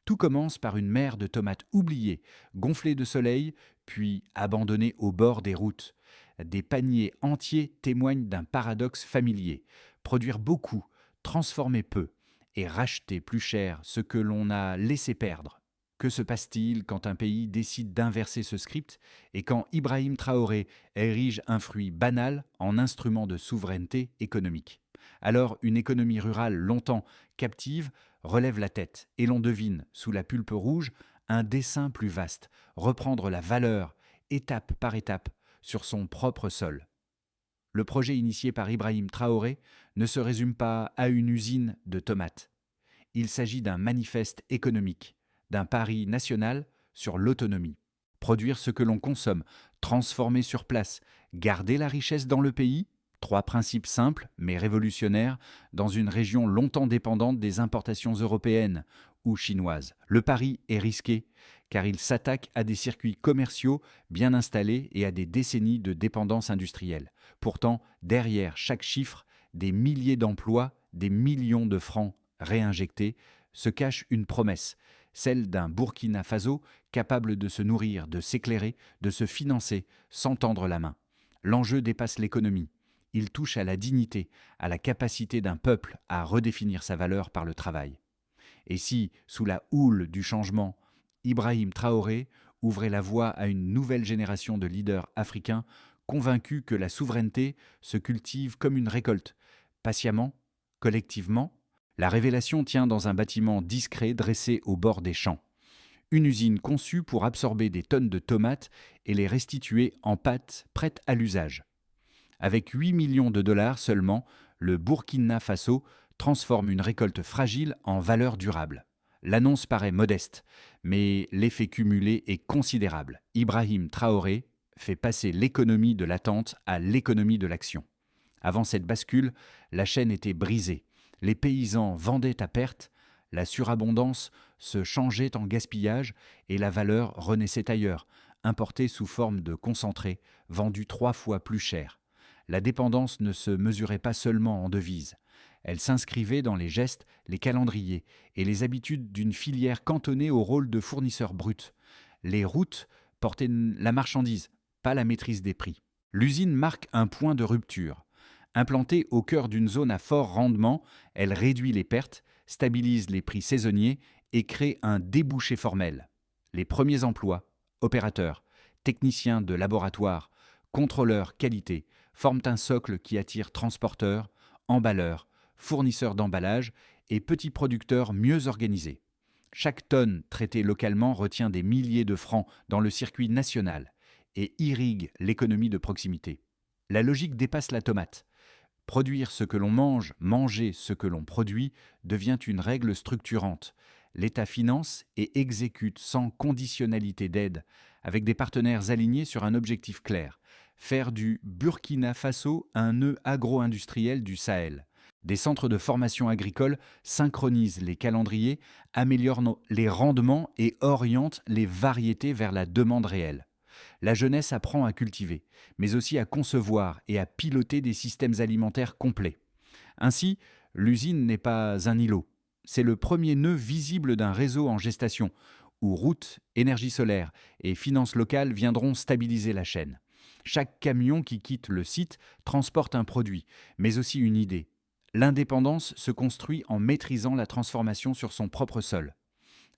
Tout commence par une mer de tomates oubliées, gonflées de soleil, puis abandonnées au bord des routes. Des paniers entiers témoignent d'un paradoxe familier. Produire beaucoup, transformer peu, et racheter plus cher ce que l'on a laissé perdre. Que se passe-t-il quand un pays décide d'inverser ce script et quand Ibrahim Traoré érige un fruit banal en instrument de souveraineté économique? Alors une économie rurale longtemps captive relève la tête et l'on devine, sous la pulpe rouge, un dessein plus vaste, reprendre la valeur, étape par étape, sur son propre sol. Le projet initié par Ibrahim Traoré ne se résume pas à une usine de tomates. Il s'agit d'un manifeste économique, d'un pari national sur l'autonomie. Produire ce que l'on consomme, transformer sur place, garder la richesse dans le pays, trois principes simples mais révolutionnaires dans une région longtemps dépendante des importations européennes ou chinoises. Le pari est risqué car il s'attaque à des circuits commerciaux bien installés et à des décennies de dépendance industrielle. Pourtant, derrière chaque chiffre, des milliers d'emplois, des millions de francs réinjectés, se cache une promesse, celle d'un Burkina Faso capable de se nourrir, de s'éclairer, de se financer sans tendre la main. L'enjeu dépasse l'économie. Il touche à la dignité, à la capacité d'un peuple à redéfinir sa valeur par le travail. Et si, sous la houle du changement, Ibrahim Traoré ouvrait la voie à une nouvelle génération de leaders africains convaincus que la souveraineté se cultive comme une récolte, patiemment, collectivement, la révélation tient dans un bâtiment discret dressé au bord des champs. Une usine conçue pour absorber des tonnes de tomates et les restituer en pâte prête à l'usage. Avec 8 millions de dollars seulement, le Burkina Faso transforme une récolte fragile en valeur durable. L'annonce paraît modeste, mais l'effet cumulé est considérable. Ibrahim Traoré fait passer l'économie de l'attente à l'économie de l'action. Avant cette bascule, la chaîne était brisée. Les paysans vendaient à perte, la surabondance se changeait en gaspillage et la valeur renaissait ailleurs, importée sous forme de concentré, vendu 3 fois plus cher. La dépendance ne se mesurait pas seulement en devises. Elle s'inscrivait dans les gestes, les calendriers et les habitudes d'une filière cantonnée au rôle de fournisseur brut. Les routes portaient la marchandise, pas la maîtrise des prix. L'usine marque un point de rupture. Implantée au cœur d'une zone à fort rendement, elle réduit les pertes, stabilise les prix saisonniers et crée un débouché formel. Les premiers emplois, opérateurs, techniciens de laboratoire, contrôleurs qualité, forment un socle qui attire transporteurs, emballeurs, fournisseurs d'emballage et petits producteurs mieux organisés. Chaque tonne traitée localement retient des milliers de francs dans le circuit national et irrigue l'économie de proximité. La logique dépasse la tomate. Produire ce que l'on mange, manger ce que l'on produit devient une règle structurante. L'État finance et exécute sans conditionnalité d'aide, avec des partenaires alignés sur un objectif clair: faire du Burkina Faso un nœud agro-industriel du Sahel. Des centres de formation agricole synchronisent les calendriers, améliorent les rendements et orientent les variétés vers la demande réelle. La jeunesse apprend à cultiver, mais aussi à concevoir et à piloter des systèmes alimentaires complets. Ainsi, l'usine n'est pas un îlot. C'est le premier nœud visible d'un réseau en gestation, où routes, énergie solaire et finances locales viendront stabiliser la chaîne. Chaque camion qui quitte le site transporte un produit, mais aussi une idée. L'indépendance se construit en maîtrisant la transformation sur son propre sol.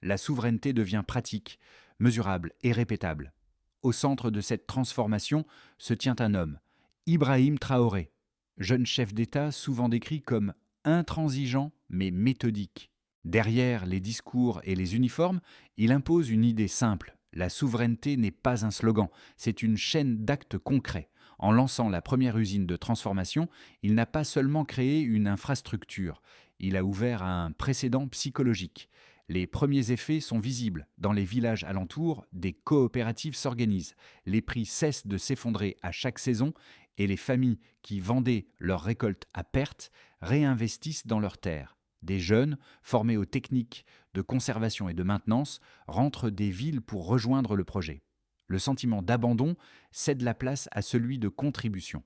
La souveraineté devient pratique, mesurable et répétable. Au centre de cette transformation se tient un homme, Ibrahim Traoré, jeune chef d'État souvent décrit comme intransigeant mais méthodique. Derrière les discours et les uniformes, il impose une idée simple: la souveraineté n'est pas un slogan, c'est une chaîne d'actes concrets. En lançant la première usine de transformation, il n'a pas seulement créé une infrastructure, il a ouvert un précédent psychologique. Les premiers effets sont visibles. Dans les villages alentours, des coopératives s'organisent. Les prix cessent de s'effondrer à chaque saison et les familles qui vendaient leurs récoltes à perte réinvestissent dans leurs terres. Des jeunes, formés aux techniques de conservation et de maintenance, rentrent des villes pour rejoindre le projet. Le sentiment d'abandon cède la place à celui de contribution.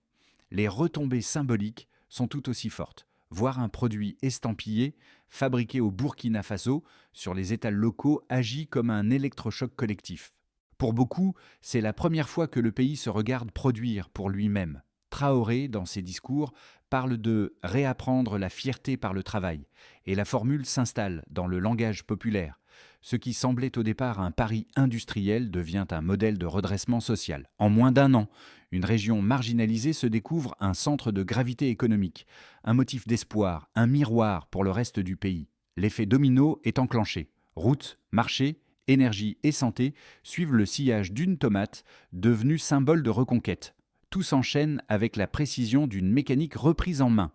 Les retombées symboliques sont tout aussi fortes. Voir un produit estampillé, fabriqué au Burkina Faso, sur les étals locaux agit comme un électrochoc collectif. Pour beaucoup, c'est la première fois que le pays se regarde produire pour lui-même. Traoré, dans ses discours, parle de réapprendre la fierté par le travail, et la formule s'installe dans le langage populaire. Ce qui semblait au départ un pari industriel devient un modèle de redressement social. En moins d'un an, une région marginalisée se découvre un centre de gravité économique, un motif d'espoir, un miroir pour le reste du pays. L'effet domino est enclenché. Routes, marchés, énergie et santé suivent le sillage d'une tomate devenue symbole de reconquête. Tout s'enchaîne avec la précision d'une mécanique reprise en main.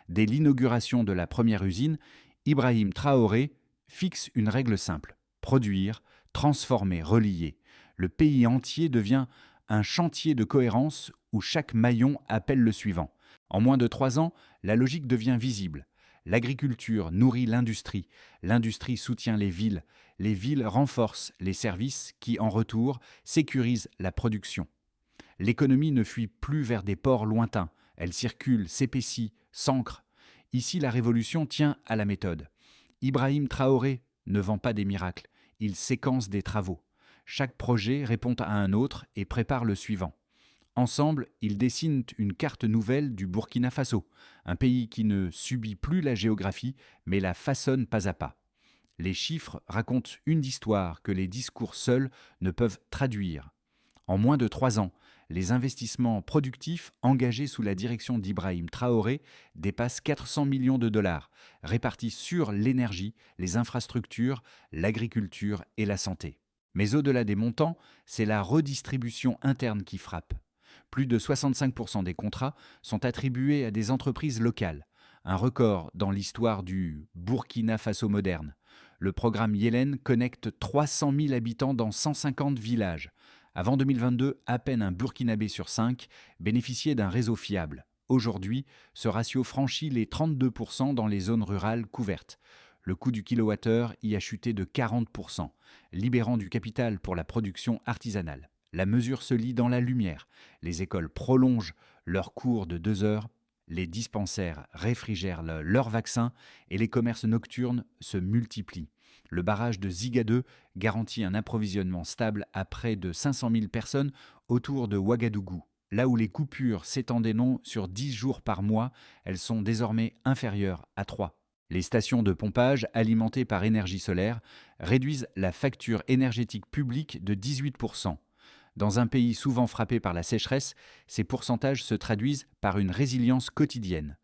Dès l'inauguration de la première usine, Ibrahim Traoré fixe une règle simple: produire, transformer, relier. Le pays entier devient un chantier de cohérence où chaque maillon appelle le suivant. En moins de 3 ans, la logique devient visible. L'agriculture nourrit l'industrie soutient les villes renforcent les services qui, en retour, sécurisent la production. L'économie ne fuit plus vers des ports lointains, elle circule, s'épaissit, s'ancre. Ici, la révolution tient à la méthode. Ibrahim Traoré ne vend pas des miracles, il séquence des travaux. Chaque projet répond à un autre et prépare le suivant. Ensemble, ils dessinent une carte nouvelle du Burkina Faso, un pays qui ne subit plus la géographie, mais la façonne pas à pas. Les chiffres racontent une histoire que les discours seuls ne peuvent traduire. En moins de 3 ans, les investissements productifs engagés sous la direction d'Ibrahim Traoré dépassent 400 millions de dollars, répartis sur l'énergie, les infrastructures, l'agriculture et la santé. Mais au-delà des montants, c'est la redistribution interne qui frappe. Plus de 65% des contrats sont attribués à des entreprises locales, un record dans l'histoire du Burkina Faso moderne. Le programme Yellen connecte 300 000 habitants dans 150 villages. Avant 2022, à peine un Burkinabé sur 5 bénéficiait d'un réseau fiable. Aujourd'hui, ce ratio franchit les 32% dans les zones rurales couvertes. Le coût du kilowattheure y a chuté de 40%, libérant du capital pour la production artisanale. La mesure se lit dans la lumière. Les écoles prolongent leurs cours de 2 heures, les dispensaires réfrigèrent leurs vaccins et les commerces nocturnes se multiplient. Le barrage de Ziga 2 garantit un approvisionnement stable à près de 500 000 personnes autour de Ouagadougou. Là où les coupures s'étendaient non sur 10 jours par mois, elles sont désormais inférieures à 3. Les stations de pompage alimentées par énergie solaire réduisent la facture énergétique publique de 18%. Dans un pays souvent frappé par la sécheresse, ces pourcentages se traduisent par une résilience quotidienne.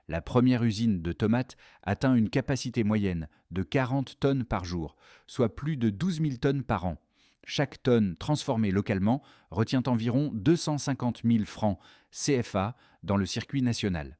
La première usine de tomates atteint une capacité moyenne de 40 tonnes par jour, soit plus de 12 000 tonnes par an. Chaque tonne transformée localement retient environ 250 000 francs CFA dans le circuit national.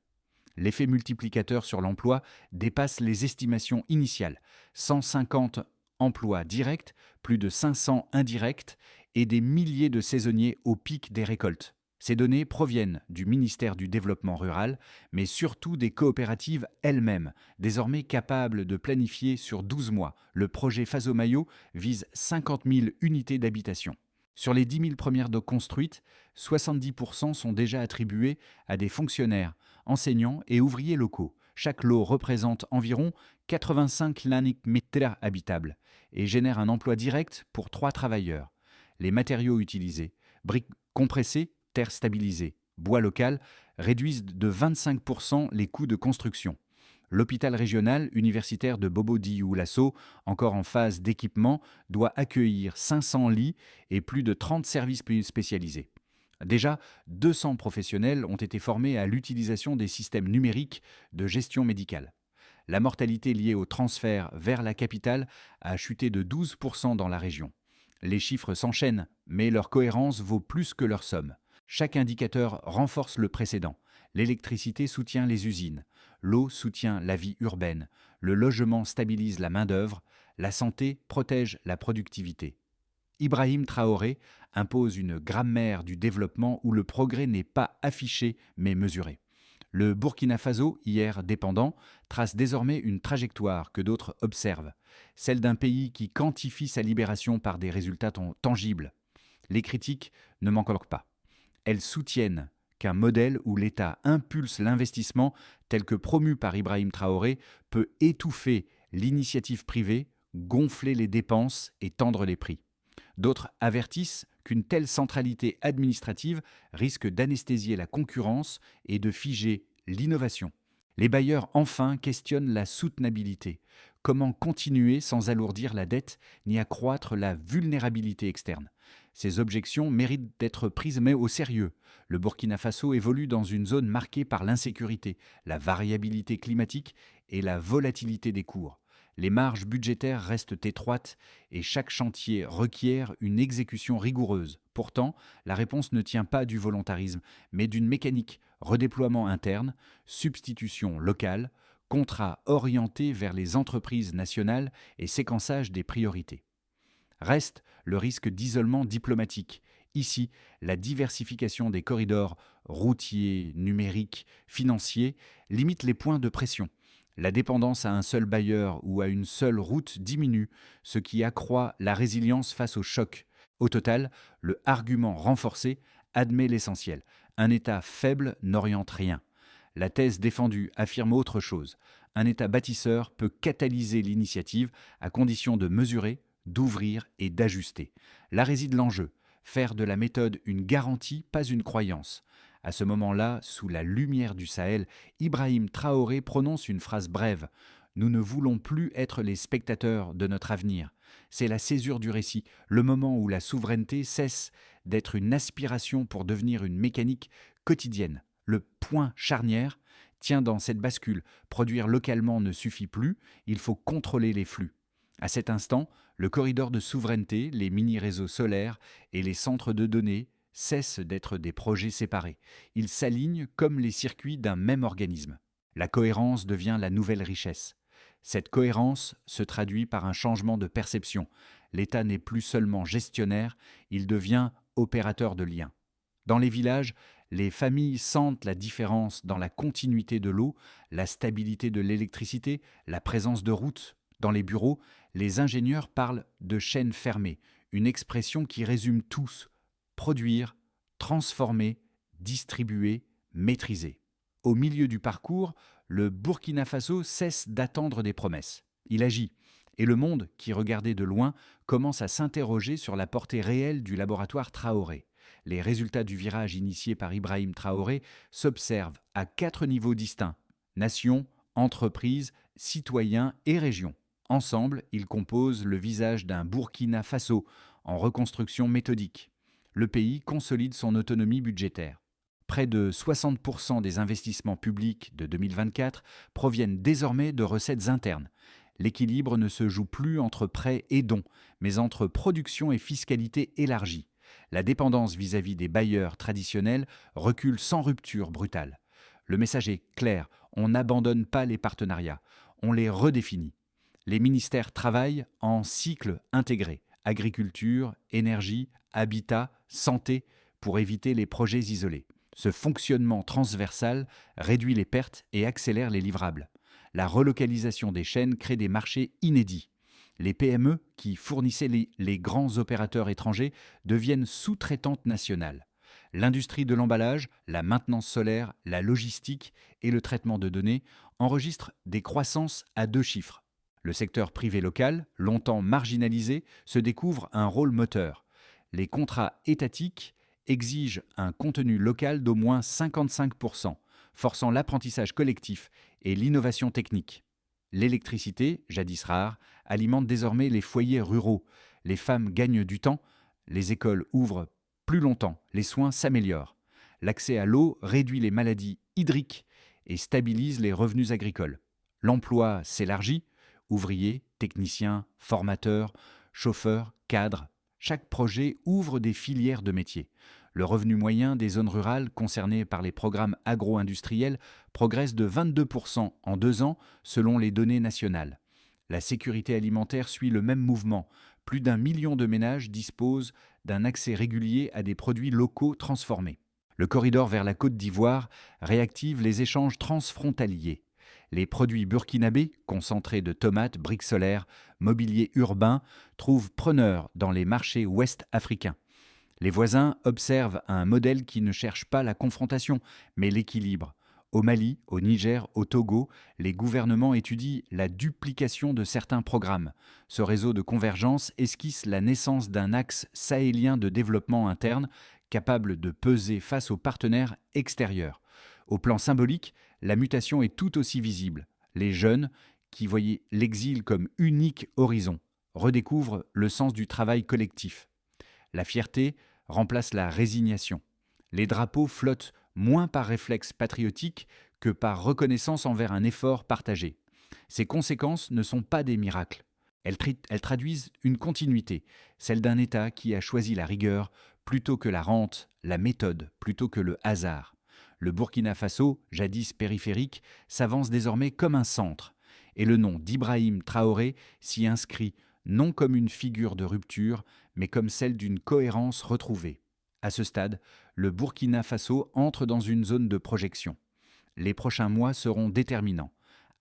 L'effet multiplicateur sur l'emploi dépasse les estimations initiales. 150 emplois directs, plus de 500 indirects et des milliers de saisonniers au pic des récoltes. Ces données proviennent du ministère du Développement rural, mais surtout des coopératives elles-mêmes, désormais capables de planifier sur 12 mois. Le projet Faso-Mayo vise 50 000 unités d'habitation. Sur les 10 000 premières docks construites, 70% sont déjà attribués à des fonctionnaires, enseignants et ouvriers locaux. Chaque lot représente environ 85 mètres habitables et génère un emploi direct pour 3 travailleurs. Les matériaux utilisés, briques compressées, terre stabilisée, bois local, réduisent de 25% les coûts de construction. L'hôpital régional universitaire de Bobo-Dioulasso, encore en phase d'équipement, doit accueillir 500 lits et plus de 30 services spécialisés. Déjà, 200 professionnels ont été formés à l'utilisation des systèmes numériques de gestion médicale. La mortalité liée au transfert vers la capitale a chuté de 12% dans la région. Les chiffres s'enchaînent, mais leur cohérence vaut plus que leur somme. Chaque indicateur renforce le précédent. L'électricité soutient les usines, l'eau soutient la vie urbaine, le logement stabilise la main-d'œuvre, la santé protège la productivité. Ibrahim Traoré impose une grammaire du développement où le progrès n'est pas affiché mais mesuré. Le Burkina Faso, hier dépendant, trace désormais une trajectoire que d'autres observent, celle d'un pays qui quantifie sa libération par des résultats tangibles. Les critiques ne manquent pas. Elles soutiennent qu'un modèle où l'État impulse l'investissement tel que promu par Ibrahim Traoré, peut étouffer l'initiative privée, gonfler les dépenses et tendre les prix. D'autres avertissent qu'une telle centralité administrative risque d'anesthésier la concurrence et de figer l'innovation. Les bailleurs, enfin, questionnent la soutenabilité. Comment continuer sans alourdir la dette ni accroître la vulnérabilité externe? Ces objections méritent d'être prises mais au sérieux. Le Burkina Faso évolue dans une zone marquée par l'insécurité, la variabilité climatique et la volatilité des cours. Les marges budgétaires restent étroites et chaque chantier requiert une exécution rigoureuse. Pourtant, la réponse ne tient pas du volontarisme, mais d'une mécanique: redéploiement interne, substitution locale, contrat orienté vers les entreprises nationales et séquençage des priorités. Reste le risque d'isolement diplomatique. Ici, la diversification des corridors routiers, numériques, financiers limite les points de pression. La dépendance à un seul bailleur ou à une seule route diminue, ce qui accroît la résilience face aux chocs. Au total, le argument renforcé admet l'essentiel: un État faible n'oriente rien. La thèse défendue affirme autre chose: un État bâtisseur peut catalyser l'initiative à condition de mesurer, d'ouvrir et d'ajuster. Là réside l'enjeu: faire de la méthode une garantie, pas une croyance. À ce moment-là, sous la lumière du Sahel, Ibrahim Traoré prononce une phrase brève: nous ne voulons plus être les spectateurs de notre avenir. C'est la césure du récit, le moment où la souveraineté cesse d'être une aspiration pour devenir une mécanique quotidienne. Le point charnière tient dans cette bascule. Produire localement ne suffit plus, il faut contrôler les flux. À cet instant, le corridor de souveraineté, les mini-réseaux solaires et les centres de données cessent d'être des projets séparés. Ils s'alignent comme les circuits d'un même organisme. La cohérence devient la nouvelle richesse. Cette cohérence se traduit par un changement de perception. L'État n'est plus seulement gestionnaire, il devient opérateur de liens. Dans les villages, les familles sentent la différence dans la continuité de l'eau, la stabilité de l'électricité, la présence de routes. Dans les bureaux, les ingénieurs parlent de chaînes fermées, une expression qui résume tous: produire, transformer, distribuer, maîtriser. Au milieu du parcours, le Burkina Faso cesse d'attendre des promesses. Il agit. Et le monde, qui regardait de loin, commence à s'interroger sur la portée réelle du laboratoire Traoré. Les résultats du virage initié par Ibrahim Traoré s'observent à 4 niveaux distincts: nation, entreprise, citoyens et région. Ensemble, ils composent le visage d'un Burkina Faso en reconstruction méthodique. Le pays consolide son autonomie budgétaire. Près de 60% des investissements publics de 2024 proviennent désormais de recettes internes. L'équilibre ne se joue plus entre prêts et dons, mais entre production et fiscalité élargie. La dépendance vis-à-vis des bailleurs traditionnels recule sans rupture brutale. Le message est clair: on n'abandonne pas les partenariats, on les redéfinit. Les ministères travaillent en cycle intégré: agriculture, énergie, habitat, santé, pour éviter les projets isolés. Ce fonctionnement transversal réduit les pertes et accélère les livrables. La relocalisation des chaînes crée des marchés inédits. Les PME, qui fournissaient les grands opérateurs étrangers, deviennent sous-traitantes nationales. L'industrie de l'emballage, la maintenance solaire, la logistique et le traitement de données enregistrent des croissances à 2 chiffres. Le secteur privé local, longtemps marginalisé, se découvre un rôle moteur. Les contrats étatiques exigent un contenu local d'au moins 55%, forçant l'apprentissage collectif et l'innovation technique. L'électricité, jadis rare, alimente désormais les foyers ruraux. Les femmes gagnent du temps, les écoles ouvrent plus longtemps, les soins s'améliorent. L'accès à l'eau réduit les maladies hydriques et stabilise les revenus agricoles. L'emploi s'élargit: ouvriers, techniciens, formateurs, chauffeurs, cadres. Chaque projet ouvre des filières de métiers. Le revenu moyen des zones rurales concernées par les programmes agro-industriels progresse de 22% en 2 ans selon les données nationales. La sécurité alimentaire suit le même mouvement. Plus d'1 million de ménages disposent d'un accès régulier à des produits locaux transformés. Le corridor vers la Côte d'Ivoire réactive les échanges transfrontaliers. Les produits burkinabés, concentrés de tomates, briques solaires, mobilier urbain, trouvent preneurs dans les marchés ouest africains. Les voisins observent un modèle qui ne cherche pas la confrontation, mais l'équilibre. Au Mali, au Niger, au Togo, les gouvernements étudient la duplication de certains programmes. Ce réseau de convergence esquisse la naissance d'un axe sahélien de développement interne capable de peser face aux partenaires extérieurs. Au plan symbolique, la mutation est tout aussi visible. Les jeunes, qui voyaient l'exil comme unique horizon, redécouvrent le sens du travail collectif. La fierté remplace la résignation. Les drapeaux flottent moins par réflexe patriotique que par reconnaissance envers un effort partagé. Ces conséquences ne sont pas des miracles. Elles traduisent une continuité, celle d'un État qui a choisi la rigueur plutôt que la rente, la méthode plutôt que le hasard. Le Burkina Faso, jadis périphérique, s'avance désormais comme un centre, et le nom d'Ibrahim Traoré s'y inscrit non comme une figure de rupture, mais comme celle d'une cohérence retrouvée. À ce stade, le Burkina Faso entre dans une zone de projection. Les prochains mois seront déterminants.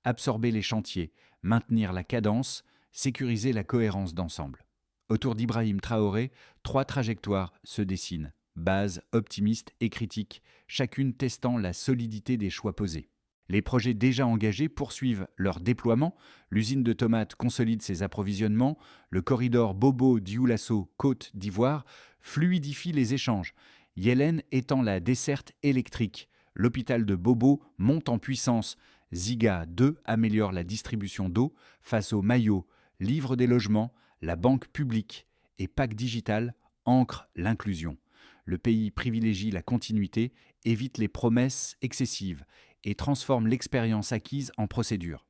Absorber les chantiers, maintenir la cadence, sécuriser la cohérence d'ensemble. Autour d'Ibrahim Traoré, 3 trajectoires se dessinent. Base, optimiste et critique, chacune testant la solidité des choix posés. Les projets déjà engagés poursuivent leur déploiement, l'usine de tomates consolide ses approvisionnements, le corridor Bobo-Dioulasso Côte d'Ivoire fluidifie les échanges, Yélène étend la desserte électrique, l'hôpital de Bobo monte en puissance, Ziga 2 améliore la distribution d'eau face au maillot, livre des logements, la banque publique et PAC Digital ancre l'inclusion. Le pays privilégie la continuité, évite les promesses excessives et transforme l'expérience acquise en procédure.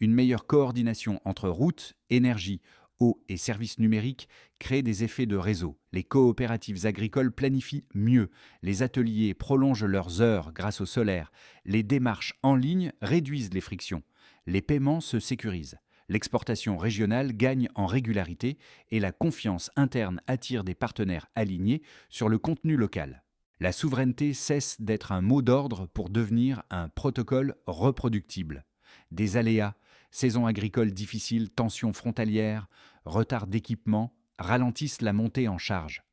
Une meilleure coordination entre routes, énergie, eau et services numériques crée des effets de réseau. Les coopératives agricoles planifient mieux, les ateliers prolongent leurs heures grâce au solaire, les démarches en ligne réduisent les frictions, les paiements se sécurisent. L'exportation régionale gagne en régularité et la confiance interne attire des partenaires alignés sur le contenu local. La souveraineté cesse d'être un mot d'ordre pour devenir un protocole reproductible. Des aléas, saisons agricoles difficiles, tensions frontalières, retard d'équipement ralentissent la montée en charge.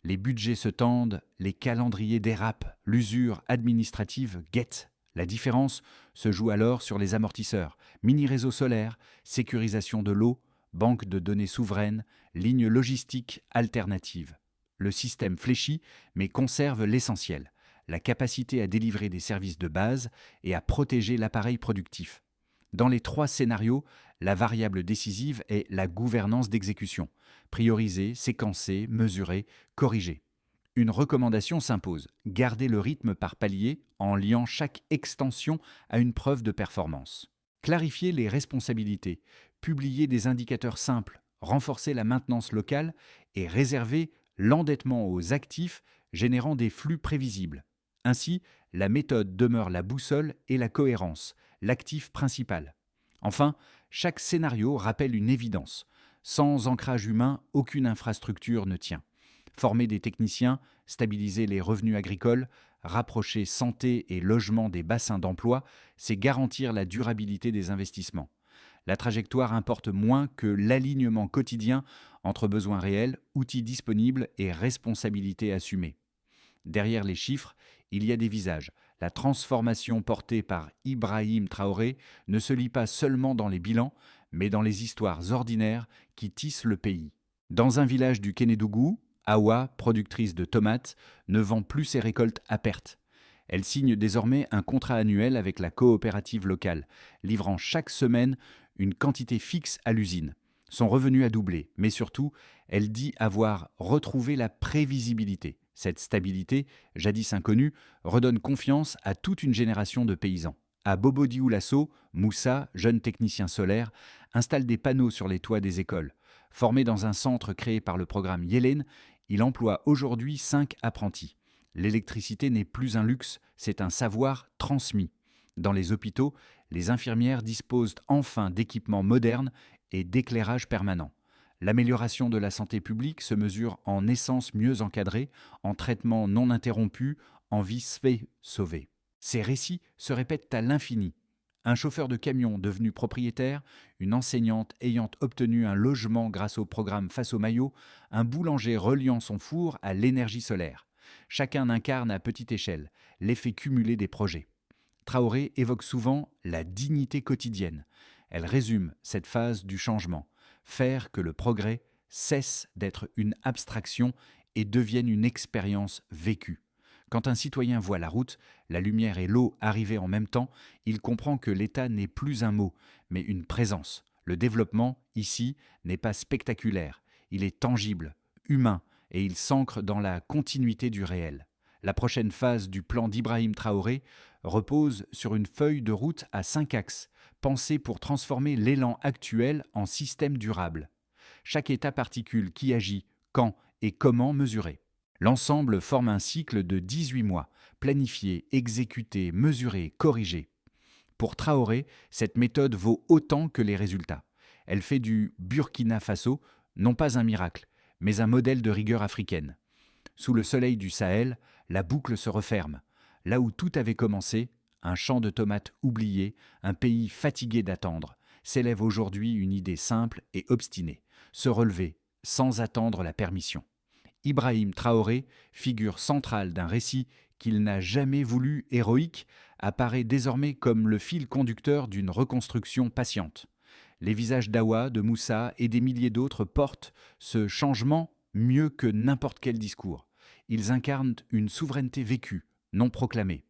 Les budgets se tendent, les calendriers dérapent, l'usure administrative guette. La différence se joue alors sur les amortisseurs, mini-réseaux solaires, sécurisation de l'eau, banque de données souveraines, lignes logistiques alternatives. Le système fléchit, mais conserve l'essentiel, la capacité à délivrer des services de base et à protéger l'appareil productif. Dans les 3 scénarios, la variable décisive est la gouvernance d'exécution. Prioriser, séquencer, mesurer, corriger. Une recommandation s'impose, garder le rythme par palier en liant chaque extension à une preuve de performance. Clarifier les responsabilités, publier des indicateurs simples, renforcer la maintenance locale et réserver l'endettement aux actifs générant des flux prévisibles. Ainsi, la méthode demeure la boussole et la cohérence, l'actif principal. Enfin, chaque scénario rappelle une évidence. Sans ancrage humain, aucune infrastructure ne tient. Former des techniciens, stabiliser les revenus agricoles, rapprocher santé et logement des bassins d'emploi, c'est garantir la durabilité des investissements. La trajectoire importe moins que l'alignement quotidien entre besoins réels, outils disponibles et responsabilités assumées. Derrière les chiffres, il y a des visages. La transformation portée par Ibrahim Traoré ne se lit pas seulement dans les bilans, mais dans les histoires ordinaires qui tissent le pays. Dans un village du Kénédougou, Awa, productrice de tomates, ne vend plus ses récoltes à perte. Elle signe désormais un contrat annuel avec la coopérative locale, livrant chaque semaine une quantité fixe à l'usine. Son revenu a doublé, mais surtout, elle dit avoir retrouvé la prévisibilité. Cette stabilité, jadis inconnue, redonne confiance à toute une génération de paysans. À Bobo-Dioulasso, Moussa, jeune technicien solaire, installe des panneaux sur les toits des écoles. Formé dans un centre créé par le programme Yélène, il emploie aujourd'hui 5 apprentis. L'électricité n'est plus un luxe, c'est un savoir transmis. Dans les hôpitaux, les infirmières disposent enfin d'équipements modernes et d'éclairage permanent. L'amélioration de la santé publique se mesure en naissances mieux encadrées, en traitements non interrompus, en vies sauvées. Ces récits se répètent à l'infini. Un chauffeur de camion devenu propriétaire, une enseignante ayant obtenu un logement grâce au programme Face au maillot, un boulanger reliant son four à l'énergie solaire. Chacun incarne à petite échelle l'effet cumulé des projets. Traoré évoque souvent la dignité quotidienne. Elle résume cette phase du changement, faire que le progrès cesse d'être une abstraction et devienne une expérience vécue. Quand un citoyen voit la route, la lumière et l'eau arriver en même temps, il comprend que l'État n'est plus un mot, mais une présence. Le développement, ici, n'est pas spectaculaire, il est tangible, humain, et il s'ancre dans la continuité du réel. La prochaine phase du plan d'Ibrahim Traoré repose sur une feuille de route à 5 axes, pensée pour transformer l'élan actuel en système durable. Chaque état particule qui agit, quand et comment mesurer. L'ensemble forme un cycle de 18 mois, planifié, exécuté, mesuré, corrigé. Pour Traoré, cette méthode vaut autant que les résultats. Elle fait du Burkina Faso non pas un miracle, mais un modèle de rigueur africaine. Sous le soleil du Sahel, la boucle se referme. Là où tout avait commencé, un champ de tomates oublié, un pays fatigué d'attendre, s'élève aujourd'hui une idée simple et obstinée, se relever sans attendre la permission. Ibrahim Traoré, figure centrale d'un récit qu'il n'a jamais voulu héroïque, apparaît désormais comme le fil conducteur d'une reconstruction patiente. Les visages d'Awa, de Moussa et des milliers d'autres portent ce changement mieux que n'importe quel discours. Ils incarnent une souveraineté vécue, non proclamée.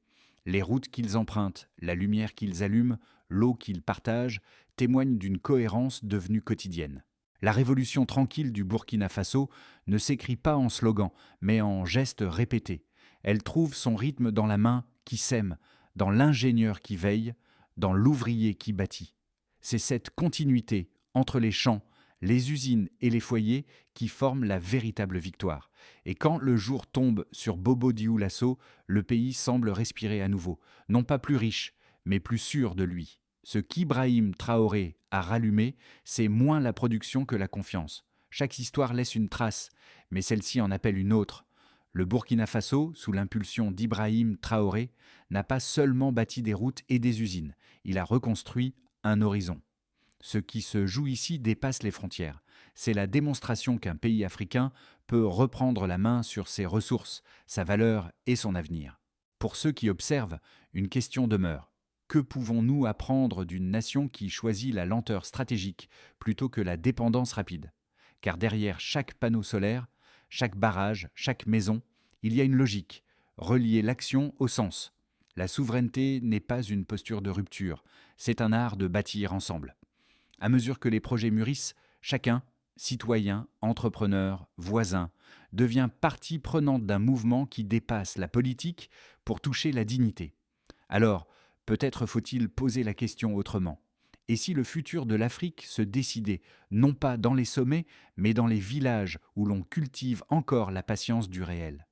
Les routes qu'ils empruntent, la lumière qu'ils allument, l'eau qu'ils partagent, témoignent d'une cohérence devenue quotidienne. La révolution tranquille du Burkina Faso ne s'écrit pas en slogan, mais en gestes répétés. Elle trouve son rythme dans la main qui sème, dans l'ingénieur qui veille, dans l'ouvrier qui bâtit. C'est cette continuité entre les champs, les usines et les foyers qui forment la véritable victoire. Et quand le jour tombe sur Bobo Dioulasso, le pays semble respirer à nouveau, non pas plus riche, mais plus sûr de lui. Ce qu'Ibrahim Traoré a rallumé, c'est moins la production que la confiance. Chaque histoire laisse une trace, mais celle-ci en appelle une autre. Le Burkina Faso, sous l'impulsion d'Ibrahim Traoré, n'a pas seulement bâti des routes et des usines, il a reconstruit un horizon. Ce qui se joue ici dépasse les frontières. C'est la démonstration qu'un pays africain peut reprendre la main sur ses ressources, sa valeur et son avenir. Pour ceux qui observent, une question demeure. Que pouvons-nous apprendre d'une nation qui choisit la lenteur stratégique plutôt que la dépendance rapide ? Car derrière chaque panneau solaire, chaque barrage, chaque maison, il y a une logique, relier l'action au sens. La souveraineté n'est pas une posture de rupture, c'est un art de bâtir ensemble. À mesure que les projets mûrissent, chacun, citoyen, entrepreneur, voisin, devient partie prenante d'un mouvement qui dépasse la politique pour toucher la dignité. Alors, peut-être faut-il poser la question autrement. Et si le futur de l'Afrique se décidait, non pas dans les sommets, mais dans les villages où l'on cultive encore la patience du réel ?